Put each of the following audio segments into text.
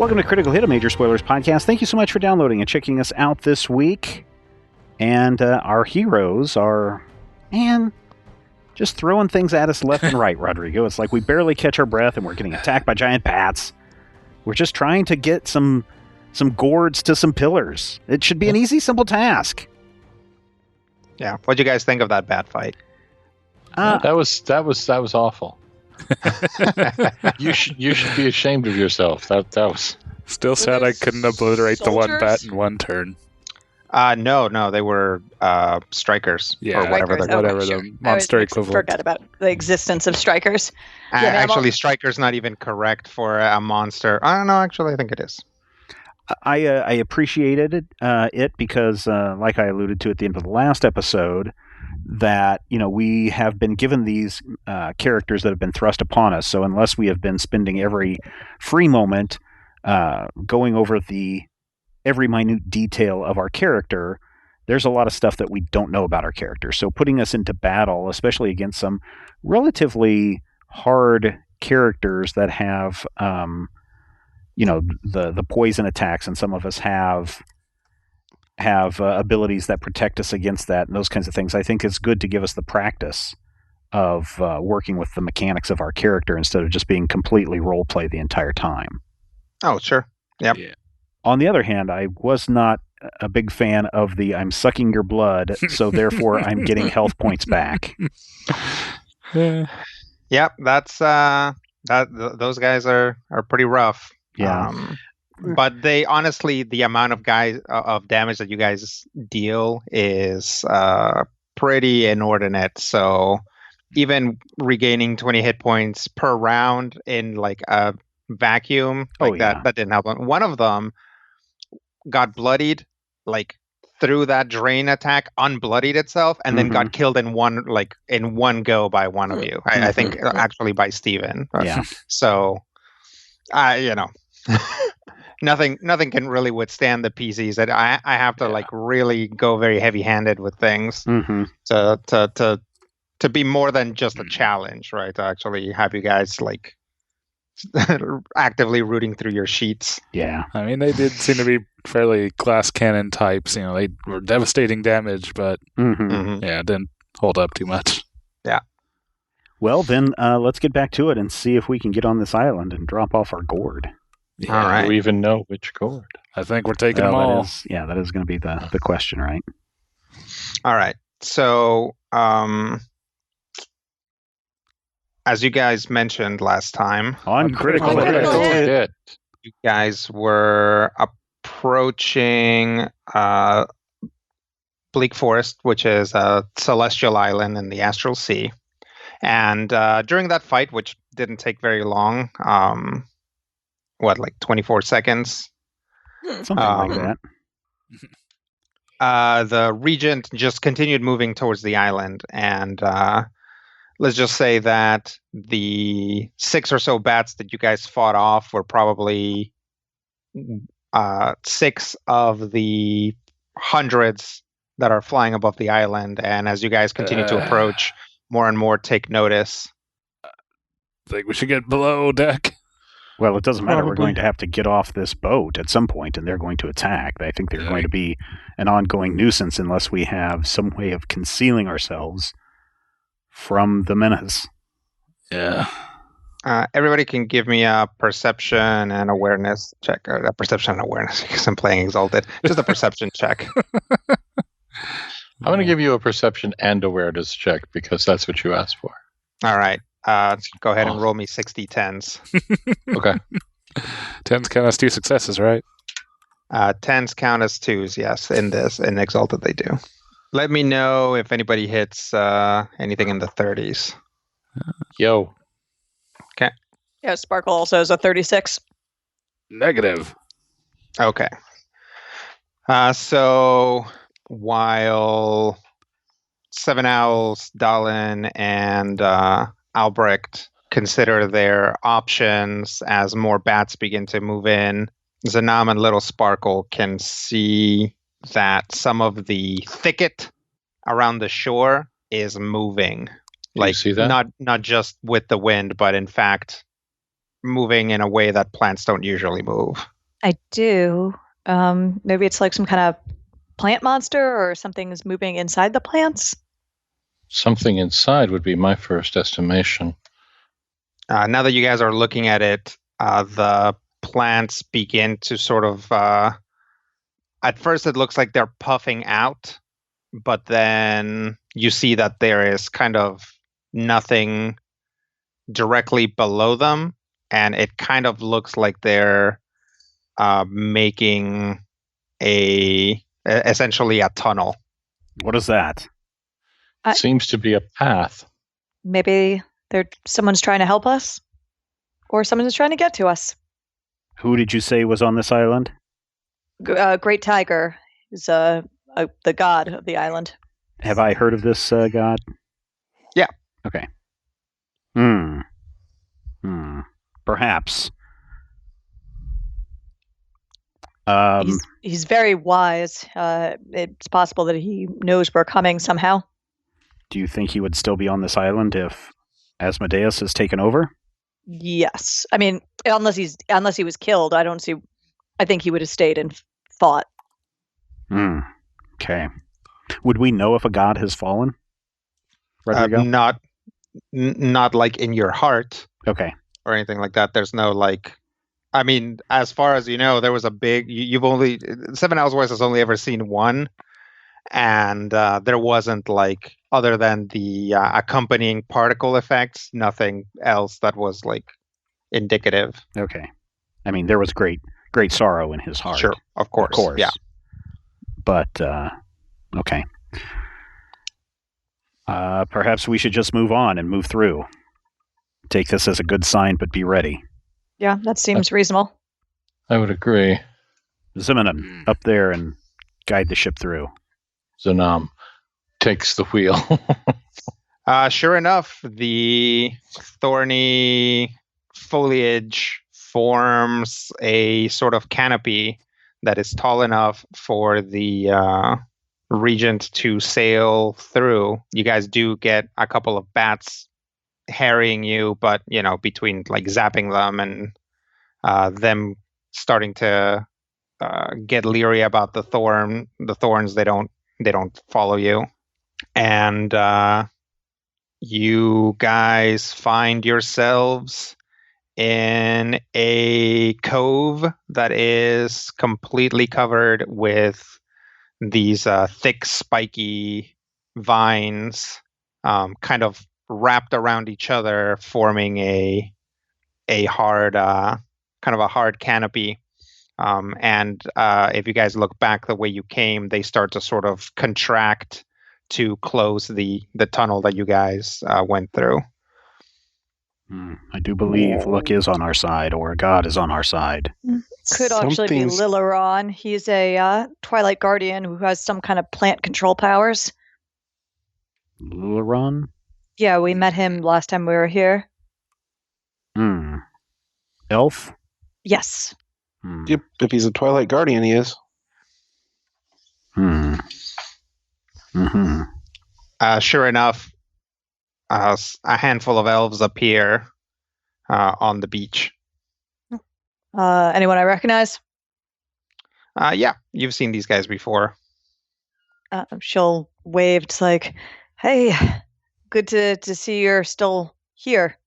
Welcome to Critical Hit, a Major Spoilers podcast. Thank you so much for downloading and checking us out this week. And our heroes are, just throwing things at us left and right, Rodrigo. It's like we barely catch our breath and we're getting attacked by giant bats. We're just trying to get some gourds to some pillars. It should be an easy, simple task. Yeah. What'd you guys think of that bat fight? That was awful. You should be ashamed of yourself. That was still sad I couldn't obliterate the one bat in one turn. No, they were strikers. Yeah, or whatever Strikers, they're whatever sure. the monster equivalent. Forgot about the existence of strikers. Actually, striker's not even correct for a monster. I don't know. Actually, I think it is. I appreciated it because, like I alluded to at the end of the last episode, that we have been given these characters that have been thrust upon us. So unless we have been spending every free moment going over every minute detail of our character, there's a lot of stuff that we don't know about our character. So putting us into battle, especially against some relatively hard characters that have the poison attacks, and some of us have abilities that protect us against that, and those kinds of things, I think it's good to give us the practice of working with the mechanics of our character instead of just being completely role play the entire time. Oh, sure. Yep. Yeah. On the other hand, I was not a big fan of the "I'm sucking your blood, so therefore I'm getting health points back." Yep, that's those guys are pretty rough. Yeah. But they honestly, the amount of damage that you guys deal is pretty inordinate. So even regaining 20 hit points per round in like a vacuum that didn't help them. One of them got bloodied like through that drain attack, unbloodied itself, and then got killed in one go by one of you. I think actually by Steven. Yeah. So nothing can really withstand the PCs. That I have to like really go very heavy-handed with things to be more than just a challenge, right? To actually have you guys like actively rooting through your sheets. Yeah. I mean, they did seem to be fairly glass cannon types. They were devastating damage, but didn't hold up too much. Yeah. Well, then let's get back to it and see if we can get on this island and drop off our gourd. Yeah, all right. Do we even know which gourd? I think we're taking them all. That is going to be the question, right? All right. So, as you guys mentioned last time, on Critical Hit, you guys were approaching Bleak Forest, which is a celestial island in the Astral Sea. And during that fight, which didn't take very long, 24 seconds? Something like that. The regent just continued moving towards the island, and let's just say that the 6 or so bats that you guys fought off were probably 6 of the hundreds that are flying above the island. And as you guys continue to approach, more and more take notice. Think we should get below deck? Well, it doesn't matter. We're going to have to get off this boat at some point, and they're going to attack. I think they're going to be an ongoing nuisance unless we have some way of concealing ourselves from the menace. Yeah. Everybody can give me a perception and awareness check. Or a perception and awareness, because I'm playing Exalted. Just a perception check. I'm going to give you a perception and awareness check because that's what you asked for. All right. Go ahead and roll me 60 10s. Okay. 10s count as 2 successes, right? 10s count as 2s, yes. In Exalted, they do. Let me know if anybody hits anything in the 30s. Yo. Okay. Yeah, Sparkle also has a 36. Negative. Okay. So while Seven Owls, Dallin, and Albrecht consider their options as more bats begin to move in, Zanam and Little Sparkle can see that some of the thicket around the shore is moving. You see that? Not just with the wind, but in fact moving in a way that plants don't usually move. I do. Maybe it's like some kind of plant monster or something is moving inside the plants. Something inside would be my first estimation. Now that you guys are looking at it, the plants begin to sort of... at first, it looks like they're puffing out, but then you see that there is kind of nothing directly below them, and it kind of looks like they're making essentially a tunnel. What is that? Seems to be a path. Maybe someone's trying to help us, or someone's trying to get to us. Who did you say was on this island? Great Tiger is the god of the island. Have I heard of this god? Yeah. Okay. Perhaps. He's very wise. It's possible that he knows we're coming somehow. Do you think he would still be on this island if Asmodeus has taken over? Yes. I mean, unless he was killed, I think he would have stayed and fought. Okay. Would we know if a god has fallen? Rodrigo? Not like in your heart. Okay. Or anything like that. There's no like... I mean, as far as you know, there was a big... You've only... Seven Owls West has only ever seen one. And there wasn't like... Other than the accompanying particle effects, nothing else that was like indicative. Okay. I mean, there was great sorrow in his heart. Sure, of course. Yeah. But, okay. Perhaps we should just move on and move through. Take this as a good sign, but be ready. Yeah, that seems reasonable. I would agree. Ziminan, up there and guide the ship through. Zanam takes the wheel. Sure enough, the thorny foliage forms a sort of canopy that is tall enough for the regent to sail through. You guys do get a couple of bats harrying you, but between like zapping them and them starting to get leery about the thorns, they don't follow you. And you guys find yourselves in a cove that is completely covered with these thick, spiky vines, kind of wrapped around each other, forming a hard, kind of a hard canopy. And if you guys look back the way you came, they start to sort of contract to close the tunnel that you guys went through. I do believe luck is on our side, or God is on our side. Could actually be Lilaron. He's a Twilight Guardian who has some kind of plant control powers. Lilaron? Yeah, we met him last time we were here. Elf? Yes. Yep, if he's a Twilight Guardian, he is. Sure enough, a handful of elves appear on the beach. Anyone I recognize? Yeah, you've seen these guys before. She'll wave. It's like, hey, good to see you're still here.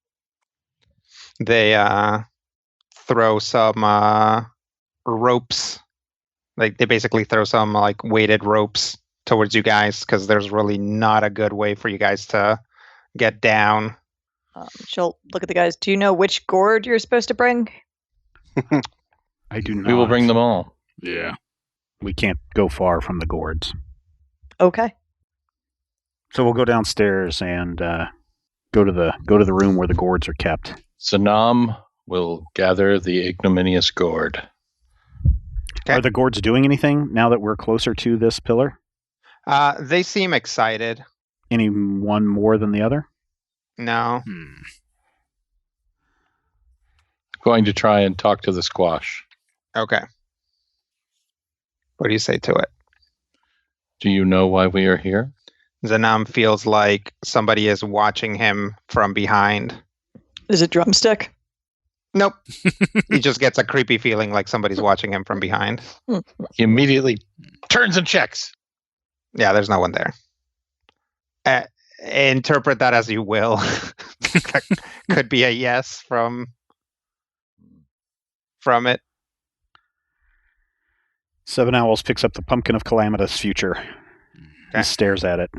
They throw some ropes. Like they basically throw some like weighted ropes towards you guys because there's really not a good way for you guys to get down. She'll look at the guys. Do you know which gourd you're supposed to bring? I do not. We will bring them all. Yeah. We can't go far from the gourds. Okay. So we'll go downstairs and go to the room where the gourds are kept. Sanam will gather the ignominious gourd. Okay. Are the gourds doing anything now that we're closer to this pillar? They seem excited. Any one more than the other? No. Going to try and talk to the squash. Okay. What do you say to it? Do you know why we are here? Zanam feels like somebody is watching him from behind. Is it drumstick? Nope. He just gets a creepy feeling like somebody's watching him from behind. He immediately turns and checks. Yeah, there's no one there. Interpret that as you will. That could be a yes from it. Seven Owls picks up the pumpkin of calamitous future and stares at it.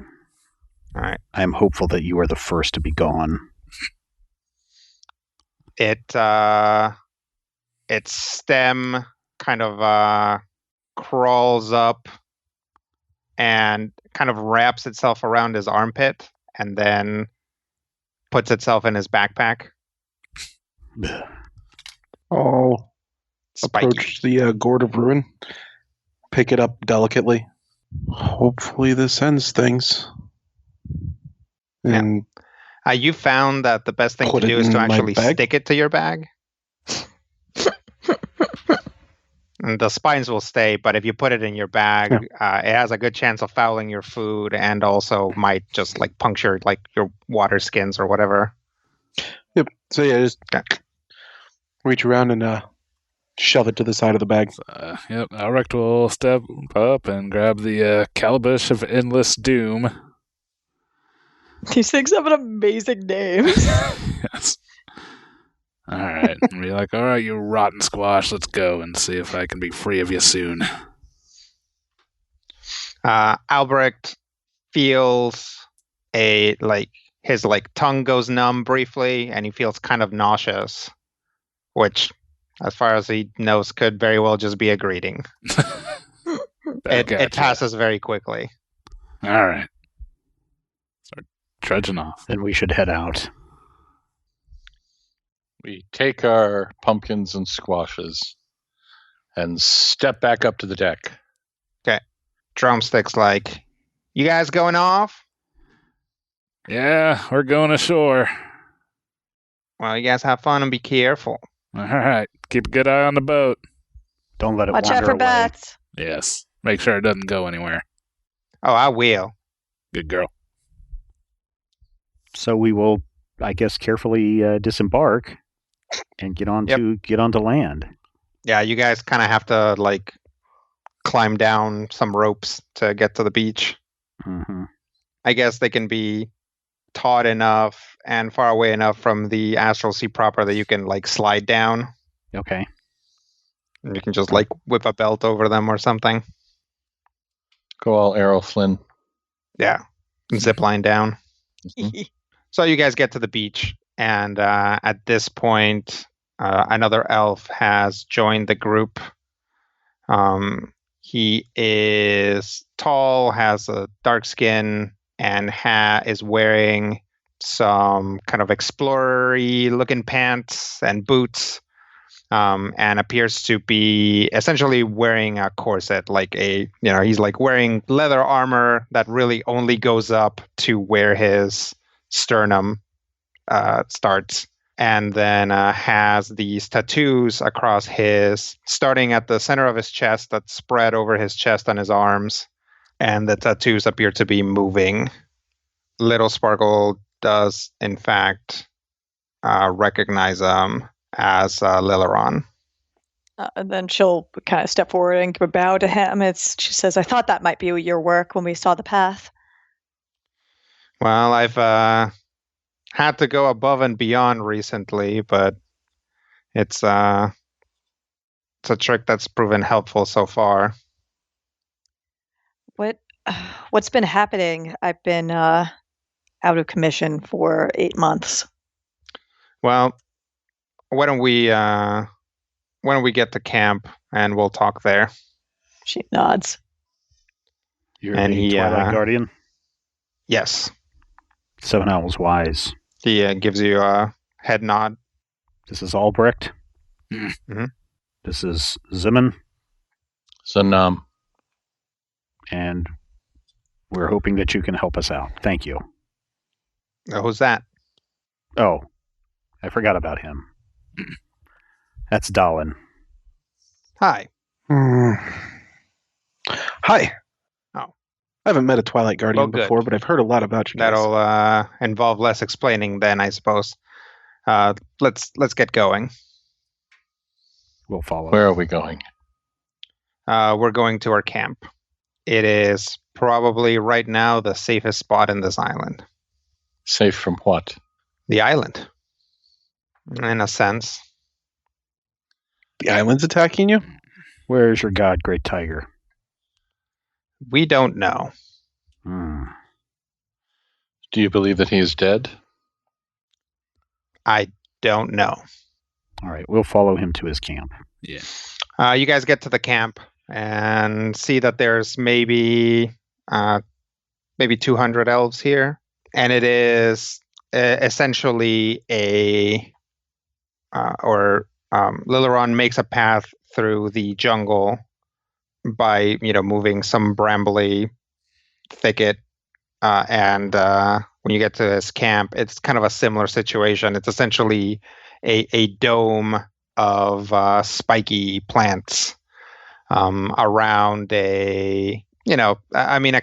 All right. I am hopeful that you are the first to be gone. Its stem kind of crawls up and kind of wraps itself around his armpit and then puts itself in his backpack. I'll Spiky. approach the Gourd of Ruin, pick it up delicately. Hopefully this ends things. And You found that the best thing to Put it do is to in my actually bag? stick it to your bag. And the spines will stay, but if you put it in your bag, it has a good chance of fouling your food and also might just like puncture like your water skins or whatever. Yep. So yeah, just reach around and shove it to the side of the bag. Yep, Alrect will step up and grab the Calabash of Endless Doom. These things have an amazing name. Yes. All right. And be like, all right, you rotten squash, let's go and see if I can be free of you soon. Albrecht feels his tongue goes numb briefly and he feels kind of nauseous, which as far as he knows could very well just be a greeting. It passes very quickly. All right. Start trudging off. Then we should head out. We take our pumpkins and squashes and step back up to the deck. Okay. Drumstick's like, you guys going off? Yeah, we're going ashore. Well, you guys have fun and be careful. All right. Keep a good eye on the boat. Don't let it Watch out wander for away. bats. Yes. Make sure it doesn't go anywhere. Oh, I will. Good girl. So we will, I guess, carefully disembark and get onto land. Yeah, you guys kind of have to climb down some ropes to get to the beach. Mm-hmm. I guess they can be taut enough and far away enough from the astral sea proper that you can slide down. Okay. And you can just whip a belt over them or something. Go all Arrow Flynn. Yeah. Zip line down. So you guys get to the beach, and at this point, another elf has joined the group. He is tall, has a dark skin, and is wearing some kind of explorer-y looking pants and boots, and appears to be essentially wearing a corset, he's wearing leather armor that really only goes up to where his sternum starts, and then has these tattoos across starting at the center of his chest that spread over his chest and his arms, and the tattoos appear to be moving. Little Sparkle does, in fact, recognize him as Lileron. And then she'll kind of step forward and give a bow to him. She says, I thought that might be your work when we saw the path. Well, I've had to go above and beyond recently, but it's a trick that's proven helpful so far. What's been happening? I've been out of commission for 8 months. Well, why don't we get to camp and we'll talk there? She nods. You're the Twilight Guardian? Yes. Seven Owls wise. He gives you a head nod. This is Albrecht. Mm-hmm. This is Zimmon. Sanam. And we're hoping that you can help us out. Thank you. Who's that? Oh, I forgot about him. That's Dalin. Hi. Hi. Oh. I haven't met a Twilight Guardian before, but I've heard a lot about you guys. That'll involve less explaining then, I suppose. Let's get going. We'll follow. Where are we going? We're going to our camp. It is probably right now the safest spot in this island. Safe from what? The island, in a sense. The island's attacking you? Where's your god, Great Tiger? We don't know. Do you believe that he is dead? I don't know. All right, we'll follow him to his camp. Yeah. You guys get to the camp and see that there's maybe 200 elves here, and it is essentially Lileron makes a path through the jungle by moving some brambly thicket, and when you get to this camp, it's kind of a similar situation. It's essentially a dome of spiky plants around a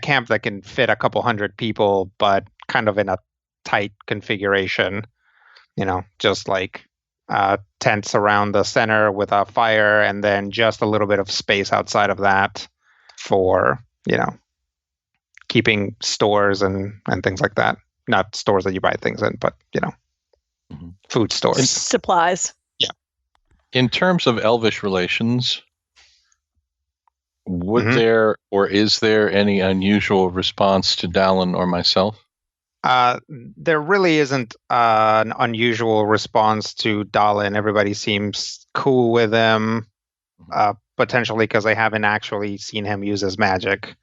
camp that can fit a couple hundred people, but kind of in a tight configuration. Just like tents around the center with a fire, and then just a little bit of space outside of that for keeping stores and things like that. Not stores that you buy things in, but food stores, supplies. Yeah. In terms of elvish relations, would there or is there any unusual response to Dallin or myself? There really isn't an unusual response to Dallin. Everybody seems cool with him, potentially because they haven't actually seen him use his magic.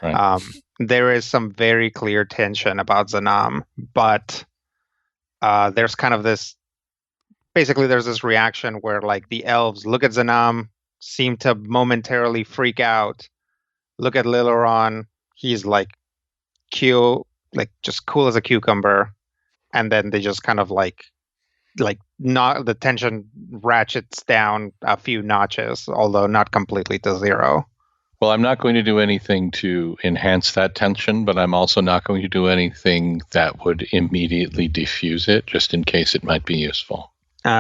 Right. There is some very clear tension about Zanam, but there's kind of this. Basically, there's this reaction where, like, the elves look at Zanam, seem to momentarily freak out. Look at Lileron, he's like just cool as a cucumber, and then they just kind of like not the tension ratchets down a few notches, although not completely to zero. Well, I'm not going to do anything to enhance that tension, but I'm also not going to do anything that would immediately diffuse it, just in case it might be useful.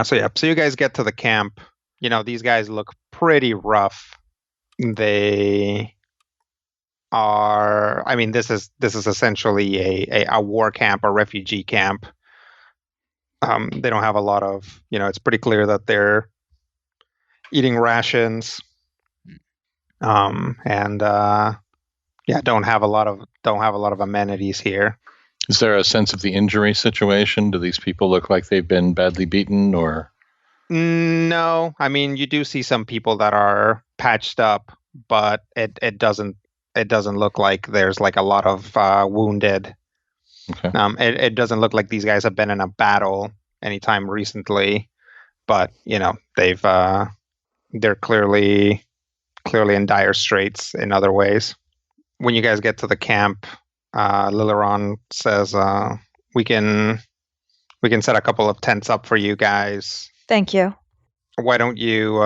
So you guys get to the camp. These guys look pretty rough. They are. I mean, this is essentially a war camp, a refugee camp. They don't have a lot of. It's pretty clear that they're eating rations. Don't have a lot of amenities here. Is there a sense of the injury situation? Do these people look like they've been badly beaten, or? No, I mean, you do see some people that are patched up, but it doesn't look like there's like a lot of wounded. Okay. It doesn't look like these guys have been in a battle anytime recently, but they're clearly in dire straits in other ways. When you guys get to the camp, Lileron says, we can set a couple of tents up for you guys. Thank you. Why don't you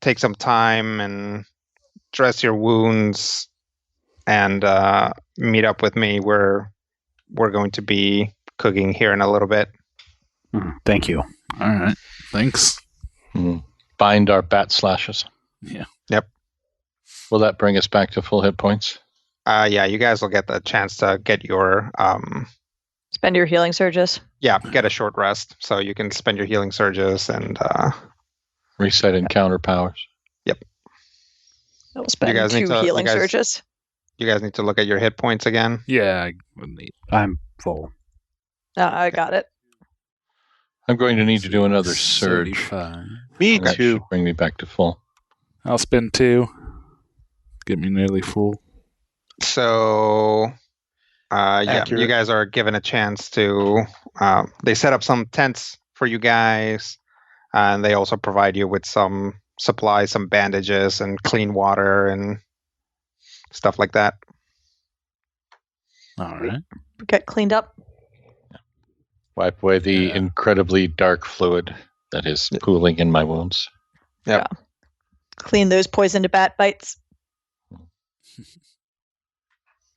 take some time and dress your wounds and meet up with me? We're going to be cooking here in a little bit. Thank you. All right. Thanks. Bind our bat slashes. Yeah. Yep. Will that bring us back to full hit points? Yeah, you guys will get the chance to get your spend your healing surges. Yeah, get a short rest, so you can spend your healing surges and reset encounter powers. Yep. I'll spend two healing surges. You guys need to look at your hit points again. Yeah, I would need. I'm full. I got it. I'm going to need to do another surge. 35. Me That too. should bring me back to full. I'll spend 2. Get me nearly full. So, Accurate. you guys are given a chance to. They set up some tents for you guys, and they also provide you with some supplies, some bandages, and clean water and stuff like that. All right. Get cleaned up. Wipe away the incredibly dark fluid that is pooling in my wounds. Yep. Yeah. Clean those poisoned bat bites.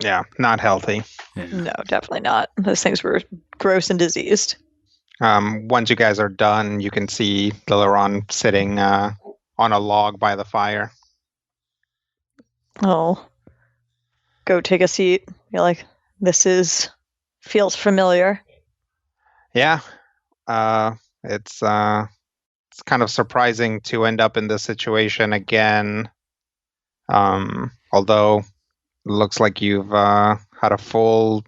Yeah, not healthy. Yeah. No, definitely not. Those things were gross and diseased. Once you guys are done, you can see Lileron sitting on a log by the fire. I'll go take a seat. You're like, feels familiar. Yeah. It's kind of surprising to end up in this situation again. Although it looks like you've had a full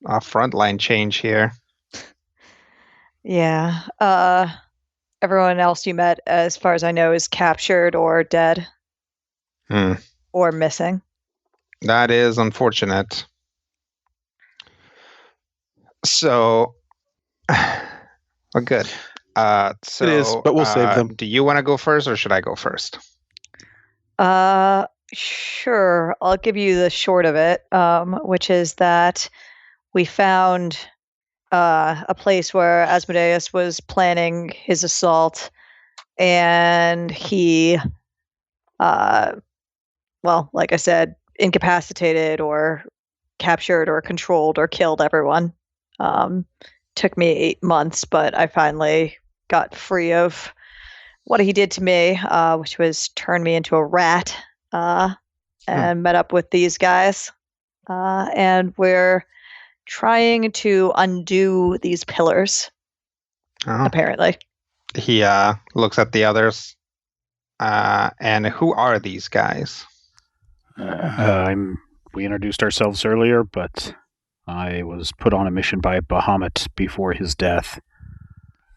frontline change here. Yeah. Everyone else you met, as far as I know, is captured or dead. Or missing. That is unfortunate. So, well, good. So, it is, but we'll save them. Do you want to go first, or should I go first? Sure. I'll give you the short of it, which is that we found a place where Asmodeus was planning his assault, and he, well, like I said, incapacitated or captured or controlled or killed everyone. Took me 8 months, but I finally got free of what he did to me, which was turn me into a rat, and met up with these guys. And we're trying to undo these pillars, apparently. He looks at the others. And who are these guys? We introduced ourselves earlier, but I was put on a mission by Bahamut before his death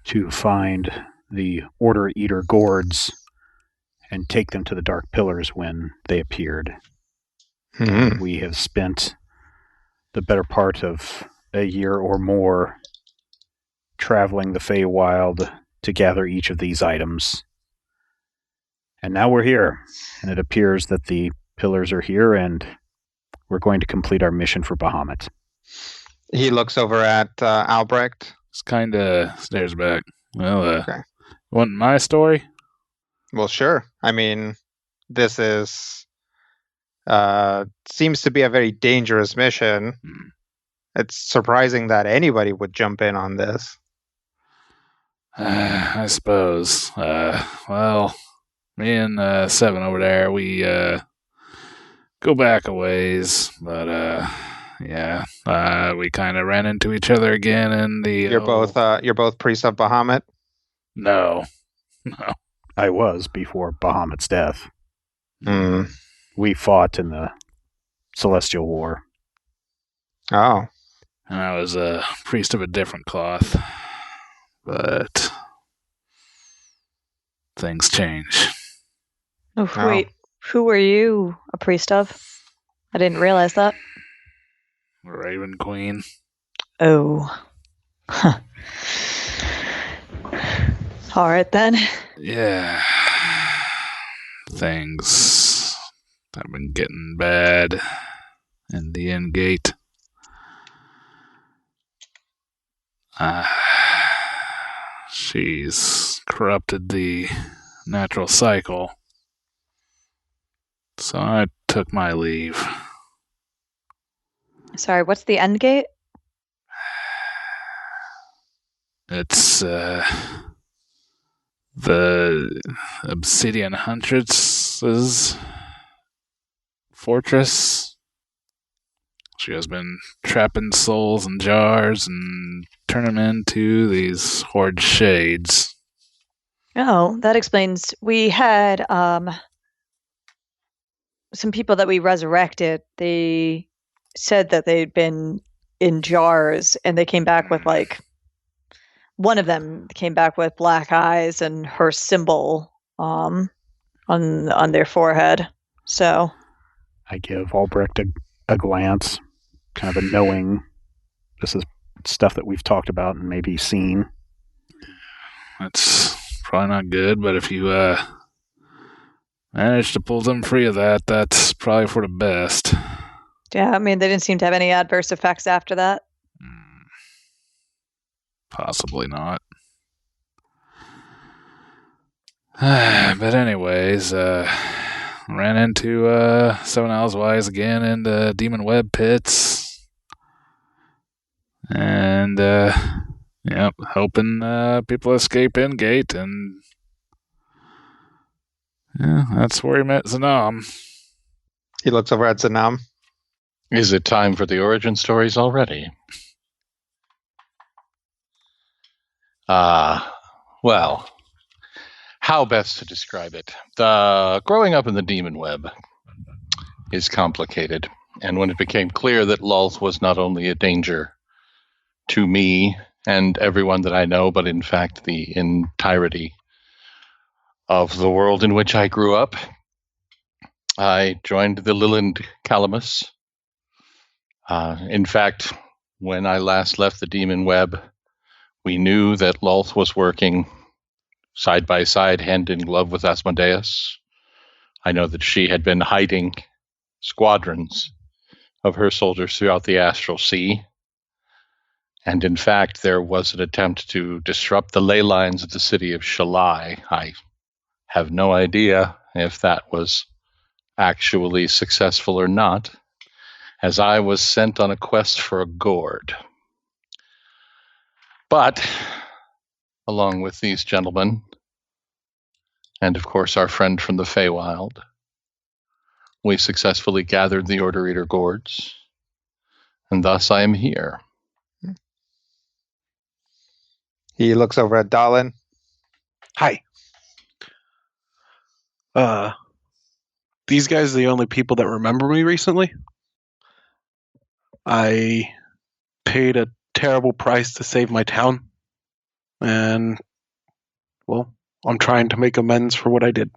to find the Order Eater Gourds and take them to the Dark Pillars when they appeared. We have spent the better part of a year or more traveling the Feywild to gather each of these items. And now we're here, and it appears that the pillars are here, and we're going to complete our mission for Bahamut. He looks over at Albrecht. Just kind of stares back. Well, okay. Want my story? Well, sure. I mean, this is seems to be a very dangerous mission. It's surprising that anybody would jump in on this. I suppose. Well, me and Seven over there, we go back a ways, but yeah, we kind of ran into each other again in the. You're both priests of Bahamut? No. I was before Bahamut's death. Mm. We fought in the Celestial War. Oh. And I was a priest of a different cloth. But things change. Oh, wait. Who were you a priest of? I didn't realize that. Raven Queen. Oh. Huh. All right, then. Yeah. Things have been getting bad in the end gate. She's corrupted the natural cycle. So I took my leave. Sorry, what's the end gate? It's the Obsidian Huntress's fortress. She has been trapping souls in jars and turning them into these horde shades. Oh, that explains. We had some people that we resurrected. They said that they'd been in jars, and they came back with one of them came back with black eyes and her symbol on their forehead. So I give Albrecht a glance, kind of a knowing. This is stuff that we've talked about and maybe seen. That's probably not good, but if you manage to pull them free of that, that's probably for the best. Yeah, I mean, they didn't seem to have any adverse effects after that. Possibly not. But anyways, ran into Seven Owls Wise again in the Demon Web pits. And Yep, helping people escape in-gate, and yeah, that's where he met Zanam. He looks over at Zanam. Is it time for the origin stories already? Well, how best to describe it? The growing up in the demon web is complicated, and when it became clear that Lulth was not only a danger to me and everyone that I know, but in fact the entirety of the world in which I grew up, I joined the Lilind Calamus. In fact, when I last left the demon web, we knew that Lulth was working side by side, hand in glove with Asmodeus. I know that she had been hiding squadrons of her soldiers throughout the Astral Sea. And in fact, there was an attempt to disrupt the ley lines of the city of Shalai. I have no idea if that was actually successful or not, as I was sent on a quest for a gourd. But, along with these gentlemen, and of course our friend from the Feywild, we successfully gathered the Order Eater Gourds, and thus I am here. He looks over at Dalin. Hi. These guys are the only people that remember me recently. I paid a terrible price to save my town. And, well, I'm trying to make amends for what I did.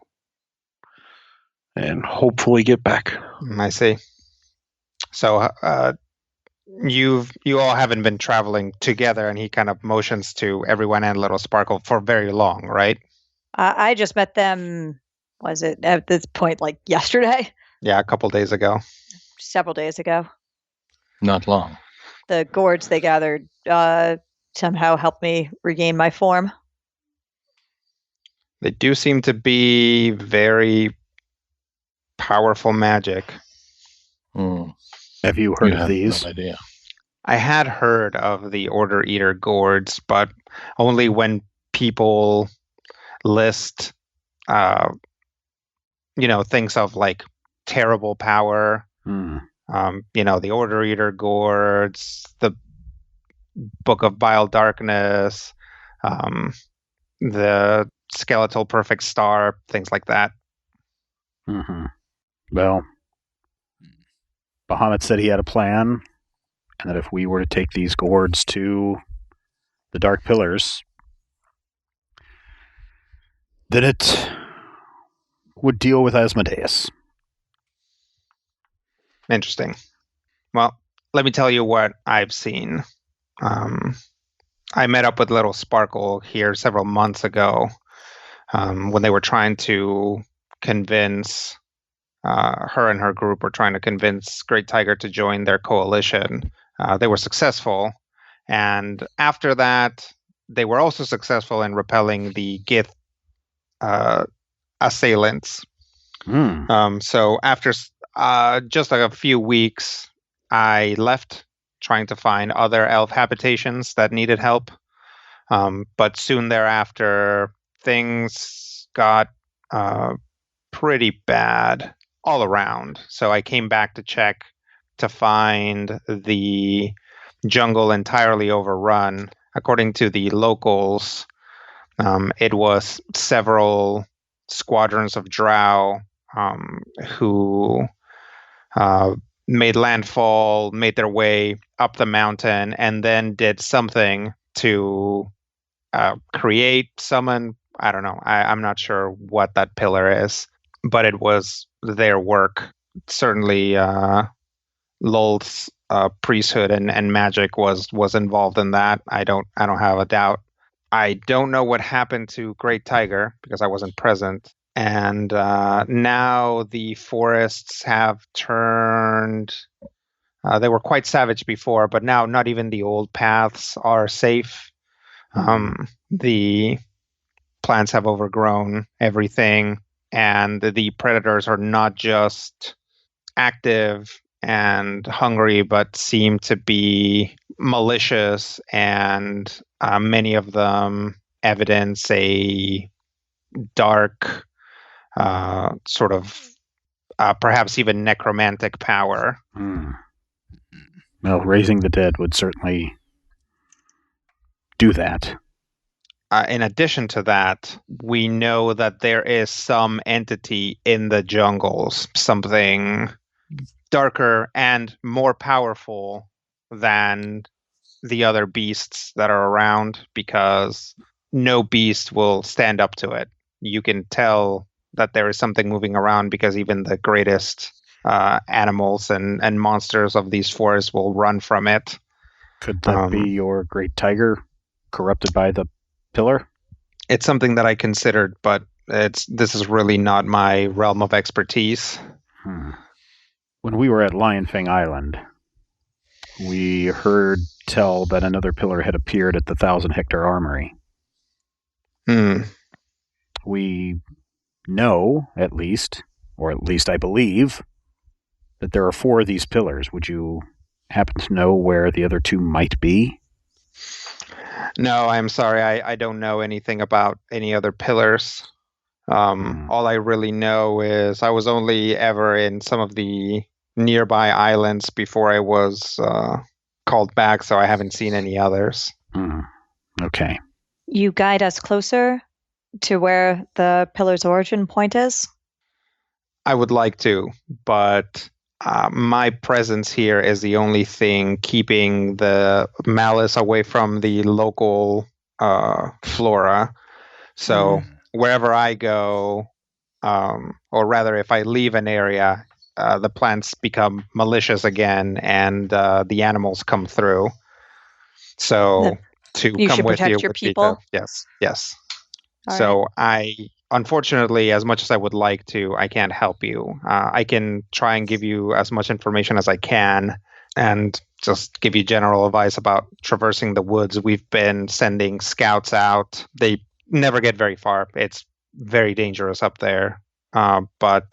And hopefully get back. I see. So, you all haven't been traveling together, and he kind of motions to everyone and Little Sparkle for very long, right? I just met them, was it at this point like yesterday? Yeah, a couple days ago. Several days ago. Not long. The gourds they gathered somehow helped me regain my form. They do seem to be very powerful magic. Have you heard of have these? No idea. I had heard of the Order Eater Gourds, but only when people list, things of like terrible power. The Order Eater Gourds, the Book of Bile Darkness, the Skeletal Perfect Star, things like that. Well, Bahamut said he had a plan, and that if we were to take these gourds to the Dark Pillars, that it would deal with Asmodeus. Interesting. Well, let me tell you what I've seen. I met up with Little Sparkle here several months ago when they were trying to convince her and her group were trying to convince Great Tiger to join their coalition. They were successful, and after that, they were also successful in repelling the Gith assailants. So after just like a few weeks, I left trying to find other elf habitations that needed help. But soon thereafter, things got pretty bad all around. So I came back to check to find the jungle entirely overrun. According to the locals, it was several squadrons of drow who made landfall, made their way up the mountain, and then did something to summon. I don't know. I'm not sure what that pillar is, but it was their work. Certainly, Lulth's priesthood and magic was involved in that. I don't have a doubt. I don't know what happened to Great Tiger because I wasn't present. And now the forests have turned. They were quite savage before, but now not even the old paths are safe. The plants have overgrown everything, and the predators are not just active and hungry, but seem to be malicious and many of them evidence a dark, sort of perhaps even necromantic power. Well, raising the dead would certainly do that. In addition to that, we know that there is some entity in the jungles, something darker and more powerful than the other beasts that are around, because no beast will stand up to it. You can tell that there is something moving around because even the greatest animals and monsters of these forests will run from it. Could that be your great tiger corrupted by the pillar? It's something that I considered, but this is really not my realm of expertise. When we were at Lionfang Island, we heard tell that another pillar had appeared at the 1,000-hectare armory. We know, at least, or at least I believe, that there are 4 of these pillars. Would you happen to know where the other 2 might be? No, I'm sorry. I don't know anything about any other pillars. All I really know is I was only ever in some of the nearby islands before I was called back, so I haven't seen any others. Okay. You guide us closer to where the pillar's origin point is? I would like to, but my presence here is the only thing keeping the malice away from the local flora. So wherever I go, or rather if I leave an area, the plants become malicious again and the animals come through. So to you come should with protect you your would people. be yes. All So right. unfortunately, as much as I would like to, I can't help you. I can try and give you as much information as I can and just give you general advice about traversing the woods. We've been sending scouts out. They never get very far. It's very dangerous up there. But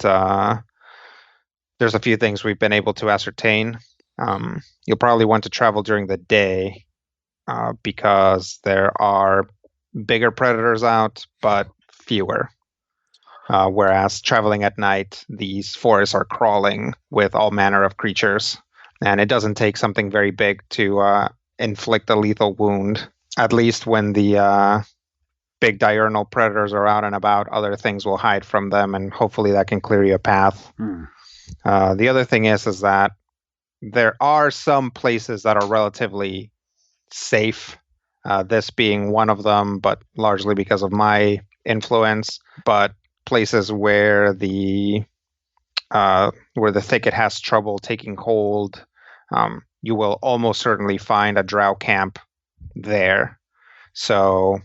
there's a few things we've been able to ascertain. You'll probably want to travel during the day because there are bigger predators out, but fewer. Whereas traveling at night, these forests are crawling with all manner of creatures. And it doesn't take something very big to inflict a lethal wound. At least when the big diurnal predators are out and about, other things will hide from them, and hopefully that can clear you a path. The other thing is that there are some places that are relatively safe, this being one of them, but largely because of my influence. But places where the thicket has trouble taking hold, you will almost certainly find a drow camp there. So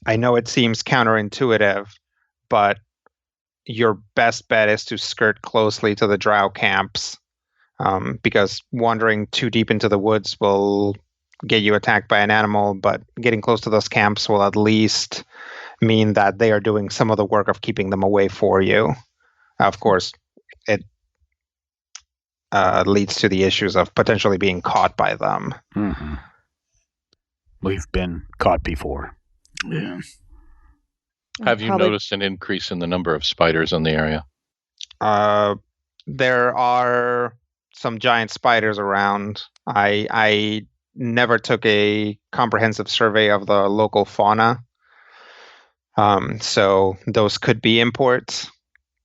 I know it seems counterintuitive, but your best bet is to skirt closely to the drow camps, because wandering too deep into the woods will get you attacked by an animal, but getting close to those camps will at least mean that they are doing some of the work of keeping them away for you. Of course, it leads to the issues of potentially being caught by them. We've been caught before. Yeah. Have you noticed an increase in the number of spiders in the area? There are some giant spiders around. I never took a comprehensive survey of the local fauna. So those could be imports,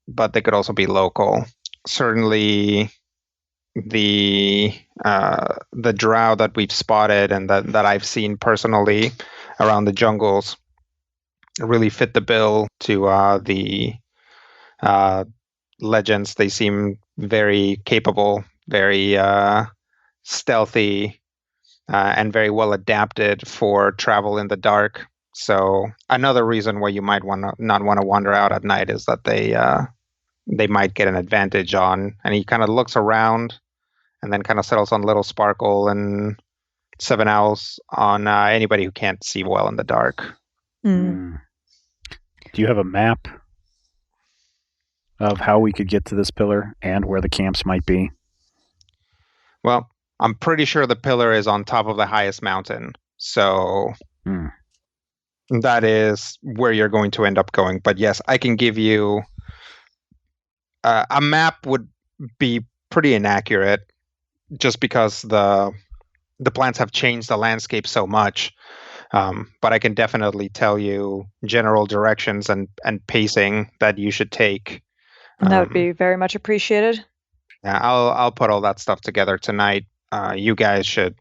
but they could also be local. Certainly the drow that we've spotted and that I've seen personally around the jungles really fit the bill to the legends. They seem very capable, very stealthy, and very well adapted for travel in the dark. So another reason why you might not want to wander out at night is that they might get an advantage on. And he kind of looks around and then kind of settles on Little Sparkle and Seven Owls, on anybody who can't see well in the dark. Do you have a map of how we could get to this pillar and where the camps might be? Well, I'm pretty sure the pillar is on top of the highest mountain. So Hmm. that is where you're going to end up going. But yes, I can give you a map would be pretty inaccurate just because the plants have changed the landscape so much. But I can definitely tell you general directions and pacing that you should take. And that would be very much appreciated. Yeah, I'll put all that stuff together tonight. You guys should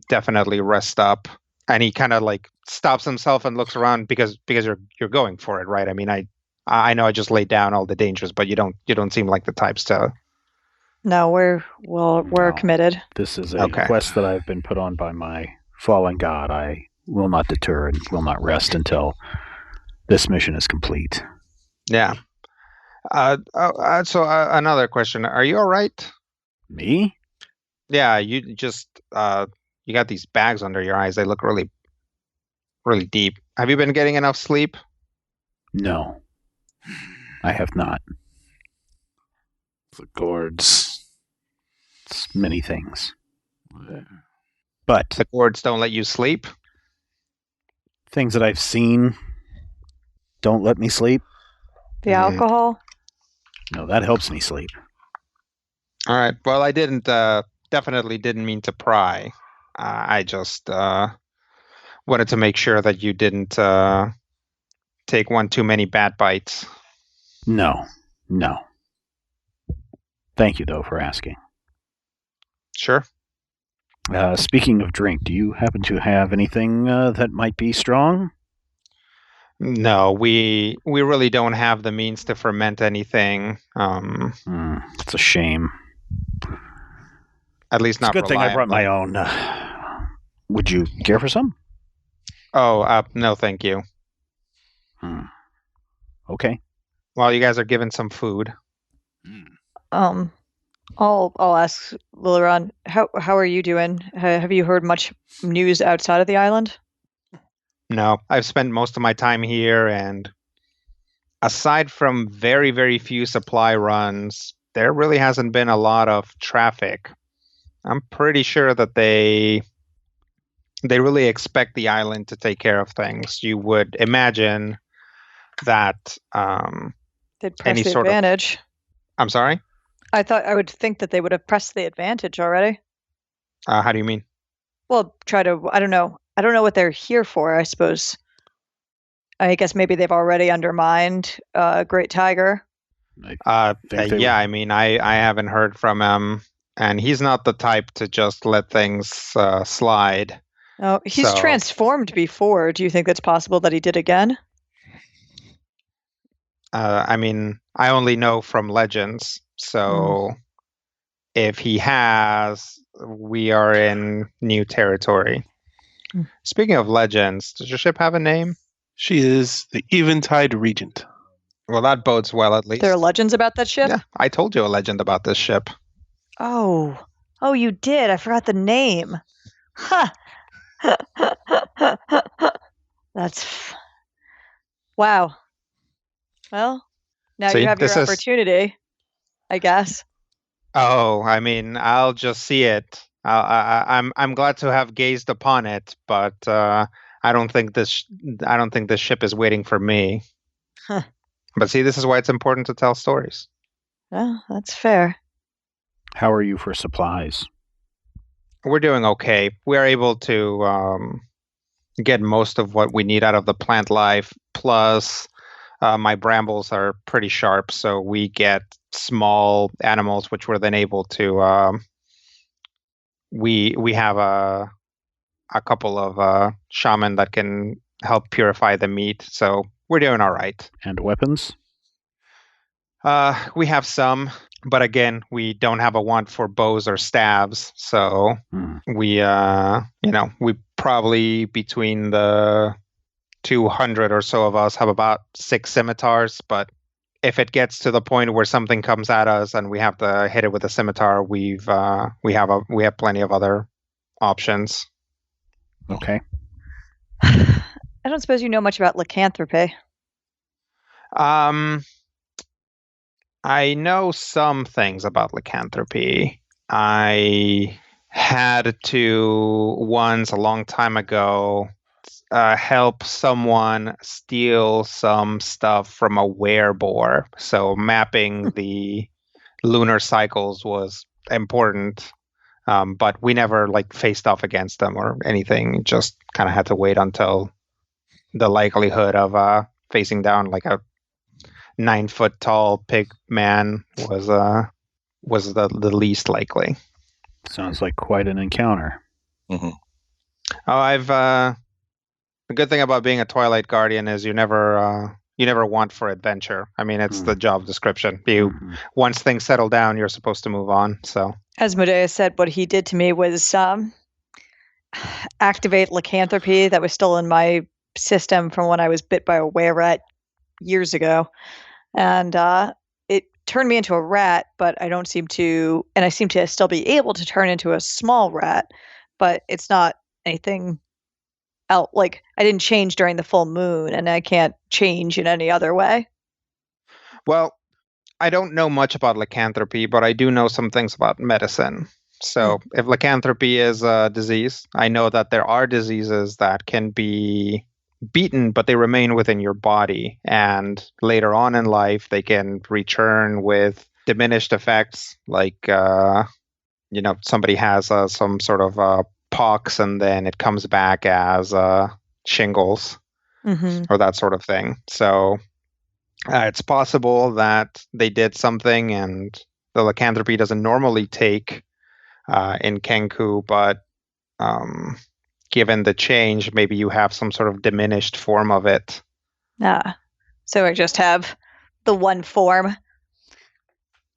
definitely rest up. And he kind of like stops himself and looks around because you're going for it, right? I mean, I know I just laid down all the dangers, but you don't seem like the types to. No, we're No. committed. This is a Okay. quest that I've been put on by my fallen god. I will not deter and will not rest until this mission is complete. Yeah. So another question: are you all right? Me? Yeah, you just you got these bags under your eyes. They look really, really deep. Have you been getting enough sleep? No. I have not. The gourds. It's many things. Yeah. But The gourds don't let you sleep. things that I've seen don't let me sleep. The alcohol. No, that helps me sleep. All right. Well, I didn't definitely didn't mean to pry. I just wanted to make sure that you didn't take one too many bad bites. No. Thank you, though, for asking. Sure. Speaking of drink, do you happen to have anything that might be strong? No, we really don't have the means to ferment anything. It's a shame. At least It's a not good thing I brought my reliably. own. Would you care for some? Oh, no, thank you. Okay. Well, you guys are given some food. I'll ask Lileron, how are you doing? Have you heard much news outside of the island? No, I've spent most of my time here, and aside from very, very few supply runs, there really hasn't been a lot of traffic. I'm pretty sure that they really expect the island to take care of things. You would imagine that They'd press any the sort of. advantage. I'm sorry? I would think that they would have pressed the advantage already. How do you mean? Well, I don't know what they're here for, I suppose. I guess maybe they've already undermined Great Tiger. Yeah, I mean, I haven't heard from him, and he's not the type to just let things slide. Oh, he's transformed before. Do you think that's possible that he did again? I mean, I only know from legends, so if he has, we are in new territory. Speaking of legends, does your ship have a name? She is the Eventide Regent. Well, that bodes well, at least. There are legends about that ship? Yeah, I told you a legend about this ship. Oh, you did. I forgot the name. Ha! That's... Wow. Well, now you have your opportunity, I guess. Oh, I mean, I'll just see it. I'm glad to have gazed upon it, but I don't think this ship is waiting for me. Huh. But see, this is why it's important to tell stories. Well, that's fair. How are you for supplies? We're doing okay. We're able to get most of what we need out of the plant life. Plus, my brambles are pretty sharp, so we get small animals, which we're then able to. We have a couple of shaman that can help purify the meat, so we're doing all right. And weapons? We have some, but again, we don't have a want for bows or staves, so we probably between the 200 or so of us have about 6 scimitars, but if it gets to the point where something comes at us and we have to hit it with a scimitar, we have plenty of other options. Okay. I don't suppose you know much about lycanthropy. I know some things about lycanthropy. I had to once a long time ago help someone steal some stuff from a werebore. So mapping the lunar cycles was important, but we never like faced off against them or anything. Just kind of had to wait until the likelihood of facing down like a 9-foot tall pig man was the least likely. Sounds like quite an encounter. Mm-hmm. Oh, the good thing about being a Twilight Guardian is you never want for adventure. I mean, it's the job description. Once things settle down, you're supposed to move on. So, Asmodeus said what he did to me was activate lycanthropy that was still in my system from when I was bit by a were-rat years ago. And it turned me into a rat, but I don't seem to, and I seem to still be able to turn into a small rat, but it's not anything out. Like, I didn't change during the full moon, and I can't change in any other way. Well, I don't know much about lycanthropy, but I do know some things about medicine. So if lycanthropy is a disease, I know that there are diseases that can be beaten, but they remain within your body. And later on in life, they can return with diminished effects, like, somebody has some sort of pox and then it comes back as shingles or that sort of thing. So it's possible that they did something and the lycanthropy doesn't normally take in Kenku, but given the change, maybe you have some sort of diminished form of it. So I just have the one form,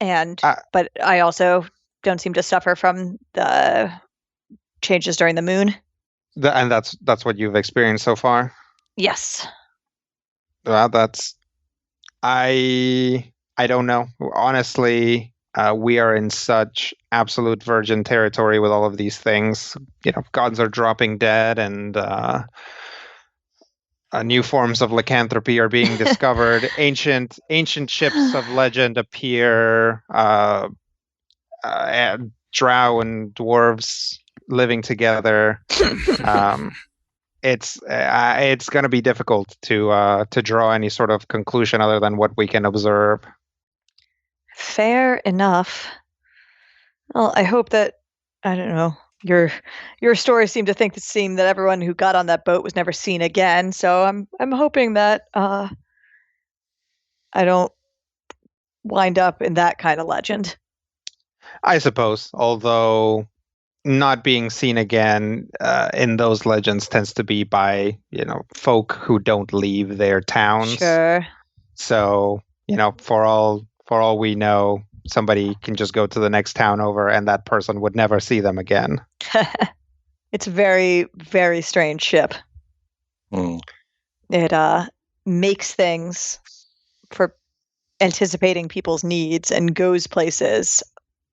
and but I also don't seem to suffer from the changes during the moon. And that's what you've experienced so far? Yes. Well, I don't know. Honestly, we are in such absolute virgin territory with all of these things. Gods are dropping dead, and new forms of lycanthropy are being discovered. Ancient ships of legend appear. Drow and dwarves living together. It's going to be difficult to draw any sort of conclusion other than what we can observe. Fair enough. Well, I hope that, I don't know, your story seemed to seem that everyone who got on that boat was never seen again. So I'm hoping that I don't wind up in that kind of legend. I suppose, although not being seen again in those legends tends to be by folk who don't leave their towns. Sure. So for all we know, somebody can just go to the next town over, and that person would never see them again. It's a very, very strange ship. It makes things for anticipating people's needs and goes places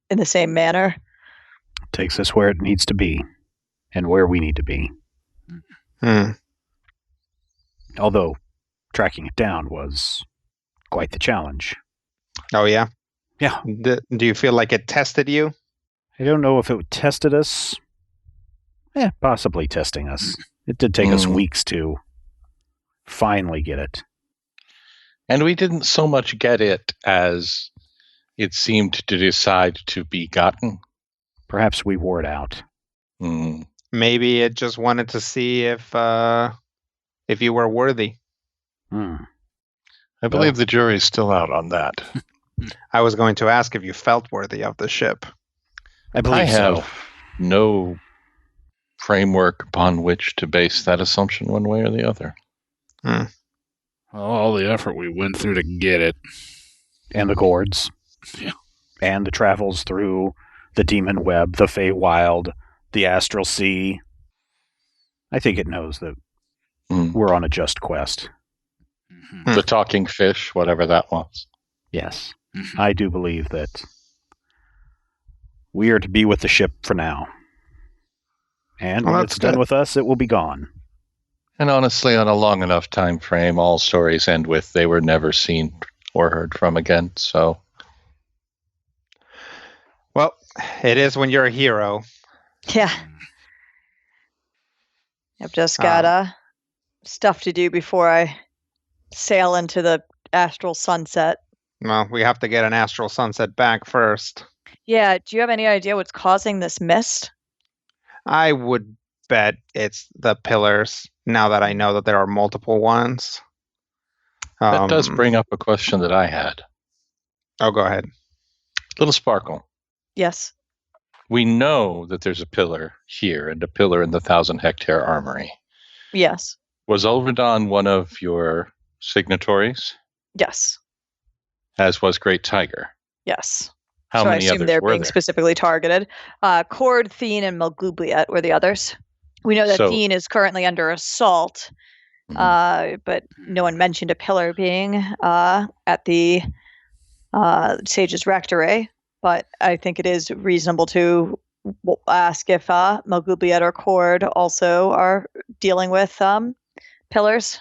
in the same manner. Takes us where it needs to be and where we need to be. Although tracking it down was quite the challenge. Oh, yeah? Yeah. Do you feel like it tested you? I don't know if it tested us. Possibly testing us. It did take us weeks to finally get it. And we didn't so much get it as it seemed to decide to be gotten. Perhaps we wore it out. Maybe it just wanted to see if you were worthy. I believe the jury's still out on that. I was going to ask if you felt worthy of the ship. I believe so. have no framework upon which to base that assumption one way or the other. Well, all the effort we went through to get it. And the Gourds. Yeah. And the travels through the Demon Web, the Feywild, the Astral Sea. I think it knows that we're on a just quest. The talking fish, whatever that was. Yes. I do believe that we are to be with the ship for now. And when it's done with us, it will be gone. And honestly, on a long enough time frame, all stories end with they were never seen or heard from again. So, well, it is when you're a hero. Yeah. I've just got stuff to do before I sail into the astral sunset. Well, we have to get an astral sunset back first. Yeah, do you have any idea what's causing this mist? I would bet it's the pillars, now that I know that there are multiple ones. That does bring up a question that I had. Oh, go ahead. Little Sparkle. Yes. We know that there's a pillar here and a pillar in the 1,000-hectare armory. Yes. Was Ulvedon one of your signatories? Yes. As was Great Tiger. Yes. How so many I assume others they're were being there? specifically targeted. Cord, Thien, and Malgubliet were the others. We know that Thien is currently under assault, but no one mentioned a pillar being at the Sage's Rectory. But I think it is reasonable to ask if Malgubliet or Cord also are dealing with pillars.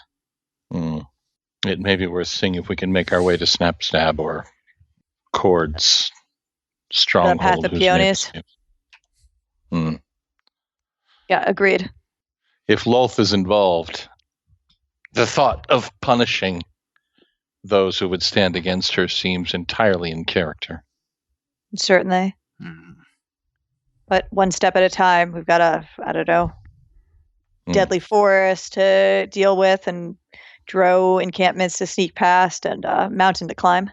It may be worth seeing if we can make our way to Snap Stab or Cord's stronghold. The Path of Peonies. Yeah, agreed. If Lolth is involved, the thought of punishing those who would stand against her seems entirely in character. Certainly. But one step at a time. We've got a, deadly forest to deal with, and drow encampments to sneak past, and mountain to climb.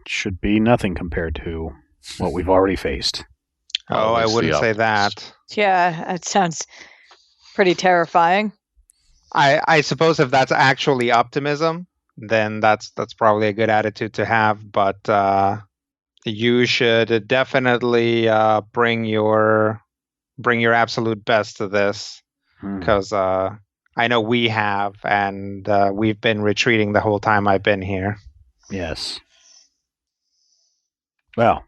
Should be nothing compared to what we've already faced. Oh, I wouldn't say that. Yeah, that sounds pretty terrifying. I suppose if that's actually optimism, then that's probably a good attitude to have. But you should definitely bring your absolute best to this, because I know we have, and we've been retreating the whole time I've been here. Yes. Well,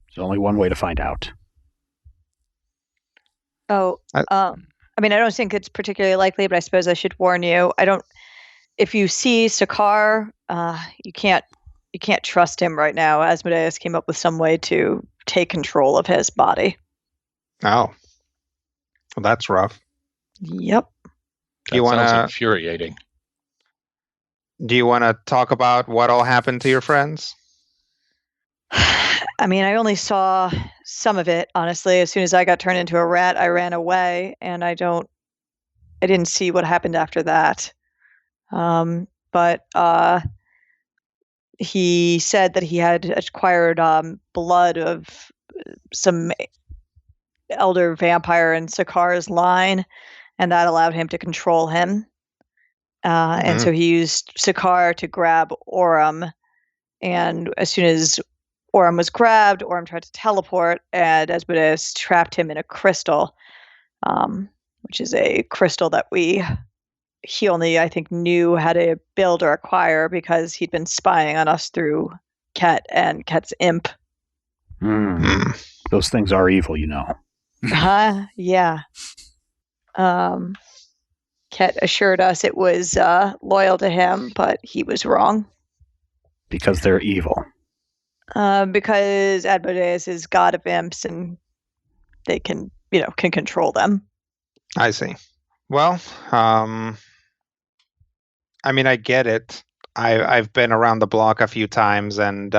there's only one way to find out. Oh, I mean, I don't think it's particularly likely, but I suppose I should warn you. If you see Sakar, you can't trust him right now. Asmodeus came up with some way to take control of his body. Oh, well, that's rough. Yep. That sounds infuriating. Do you want to talk about what all happened to your friends? I mean, I only saw some of it, honestly. As soon as I got turned into a rat, I ran away, and I didn't see what happened after that. But he said that he had acquired blood of some elder vampire in Sakar's line, and that allowed him to control him. And so he used Sakar to grab Orem, and as soon as Orem was grabbed, Orem tried to teleport, and Asmodeus trapped him in a crystal, which is a crystal that he only, I think, knew how to build or acquire because he'd been spying on us through Ket and Ket's imp. Those things are evil, you know. Yeah. Ket assured us it was loyal to him, but he was wrong. Because they're evil. Because Asmodeus is god of imps, and they can control them. I see. Well, I mean, I get it. I've been around the block a few times, and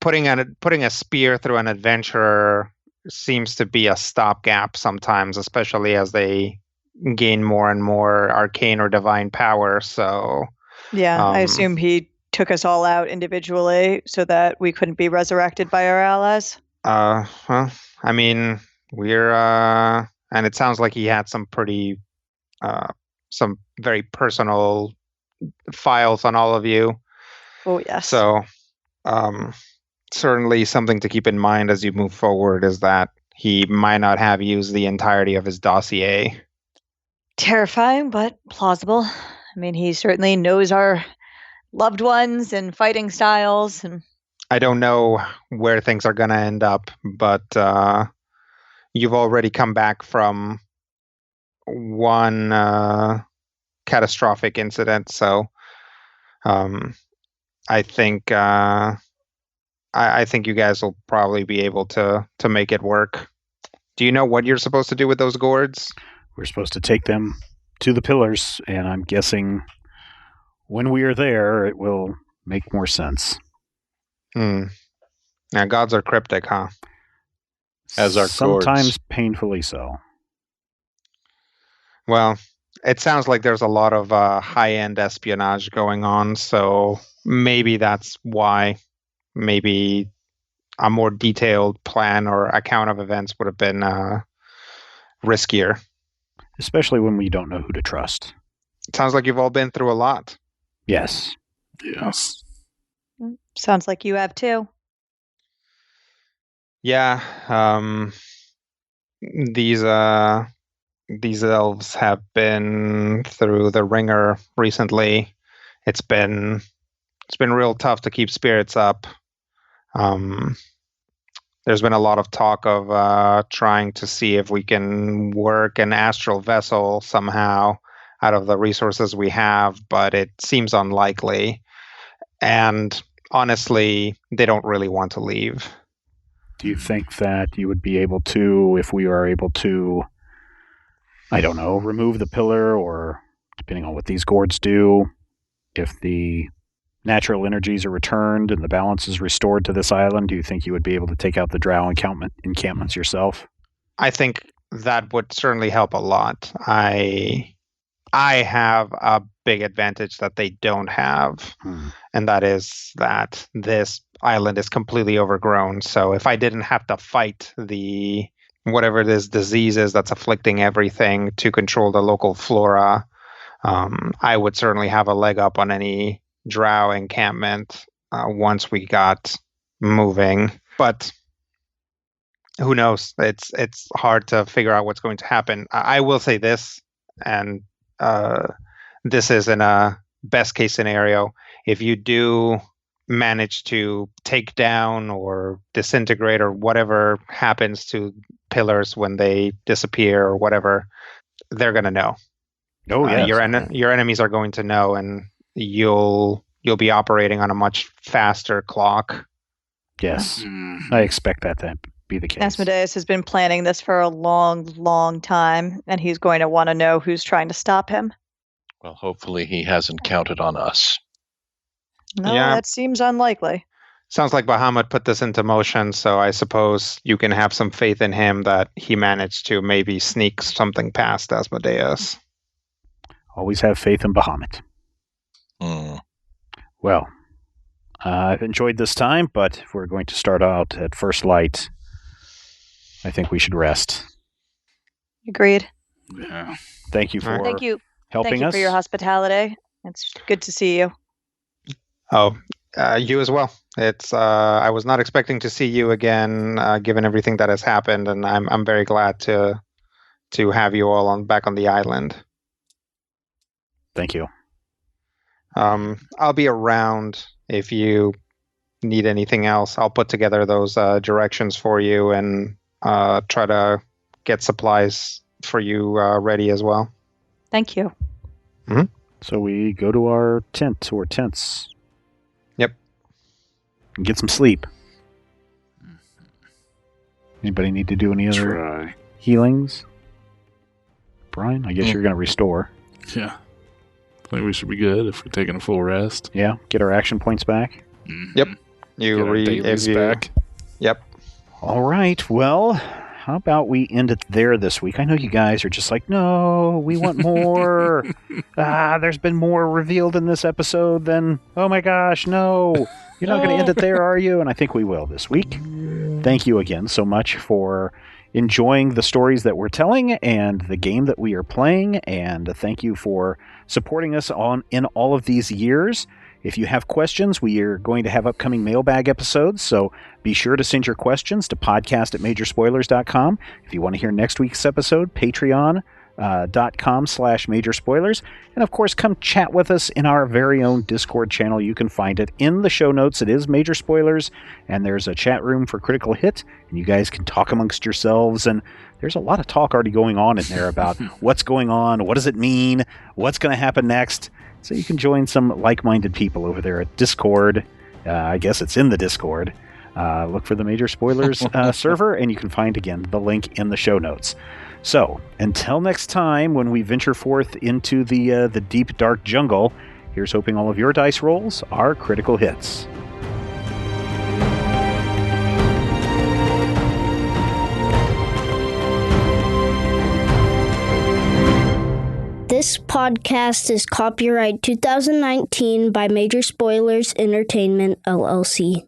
putting a spear through an adventurer seems to be a stopgap sometimes, especially as they gain more and more arcane or divine power. So yeah, I assume he took us all out individually so that we couldn't be resurrected by our allies. Well, I mean, we're and it sounds like he had some very personal files on all of you. Oh yes. So certainly something to keep in mind as you move forward is that he might not have used the entirety of his dossier. Terrifying, but plausible. I mean, he certainly knows our loved ones and fighting styles. And I don't know where things are going to end up, but you've already come back from one catastrophic incident, so I think I think you guys will probably be able to make it work. Do you know what you're supposed to do with those gourds? We're supposed to take them to the pillars, and I'm guessing when we are there, it will make more sense. Now, gods are cryptic, huh? As are sometimes gourds. painfully so. Well, it sounds like there's a lot of high-end espionage going on, so maybe that's why. Maybe a more detailed plan or account of events would have been riskier. Especially when we don't know who to trust. It sounds like you've all been through a lot. Yes. Yes. Sounds like you have too. Yeah, these elves have been through the ringer recently. It's been real tough to keep spirits up. There's been a lot of talk of trying to see if we can work an astral vessel somehow out of the resources we have, but it seems unlikely. And honestly, they don't really want to leave. Do you think that you would be able to, if we are able to, I don't know, remove the pillar, or depending on what these gourds do, if the natural energies are returned and the balance is restored to this island, do you think you would be able to take out the drow encampments yourself? I think that would certainly help a lot. I have a big advantage that they don't have, and that is that this island is completely overgrown. So if I didn't have to fight the whatever this disease is that's afflicting everything to control the local flora, I would certainly have a leg up on any drow encampment once we got moving. But who knows? It's hard to figure out what's going to happen. I will say this, and this is in a best case scenario. If you do manage to take down or disintegrate or whatever happens to pillars when they disappear or whatever, they're going to know. Oh, yes. Your enemies are going to know, and you'll be operating on a much faster clock. Yes, I expect that to be the case. Asmodeus has been planning this for a long, long time, and he's going to want to know who's trying to stop him. Well, hopefully he hasn't counted on us. No, that seems unlikely. Sounds like Bahamut put this into motion, so I suppose you can have some faith in him that he managed to maybe sneak something past Asmodeus. Always have faith in Bahamut. Well, I've enjoyed this time, but if we're going to start out at first light, I think we should rest. Agreed. Yeah. Thank you for helping us. Thank you for your hospitality. It's good to see you. Oh, you as well. It's I was not expecting to see you again, given everything that has happened, and I'm very glad to have you all back on the island. Thank you. I'll be around if you need anything else. I'll put together those directions for you and try to get supplies for you ready as well. Thank you. Mm-hmm. So we go to our tent or tents. Yep. And get some sleep. Anybody need to do any other healings? Brian, I guess you're going to restore. Yeah. I think we should be good if we're taking a full rest. Yeah, get our action points back. Mm-hmm. Yep. Back. Yep. All right. Well, how about we end it there this week? I know you guys are just like, no, we want more. There's been more revealed in this episode than, oh my gosh, no. You're not going to end it there, are you? And I think we will this week. Thank you again so much for enjoying the stories that we're telling and the game that we are playing, and thank you for supporting us in all of these years. If you have questions, we are going to have upcoming mailbag episodes, so be sure to send your questions to podcast@majorspoilers.com. If you want to hear next week's episode, patreon.com/majorspoilers. And of course, come chat with us in our very own Discord channel. You can find it in the show notes. It is Major Spoilers, and there's a chat room for Critical Hit, and you guys can talk amongst yourselves, and there's a lot of talk already going on in there about what's going on, what does it mean, what's going to happen next. So you can join some like-minded people over there at Discord. I guess it's in the Discord. Look for the Major Spoilers server, and you can find, again, the link in the show notes. So, until next time, when we venture forth into the deep, dark jungle, here's hoping all of your dice rolls are critical hits. This podcast is copyright 2019 by Major Spoilers Entertainment, LLC.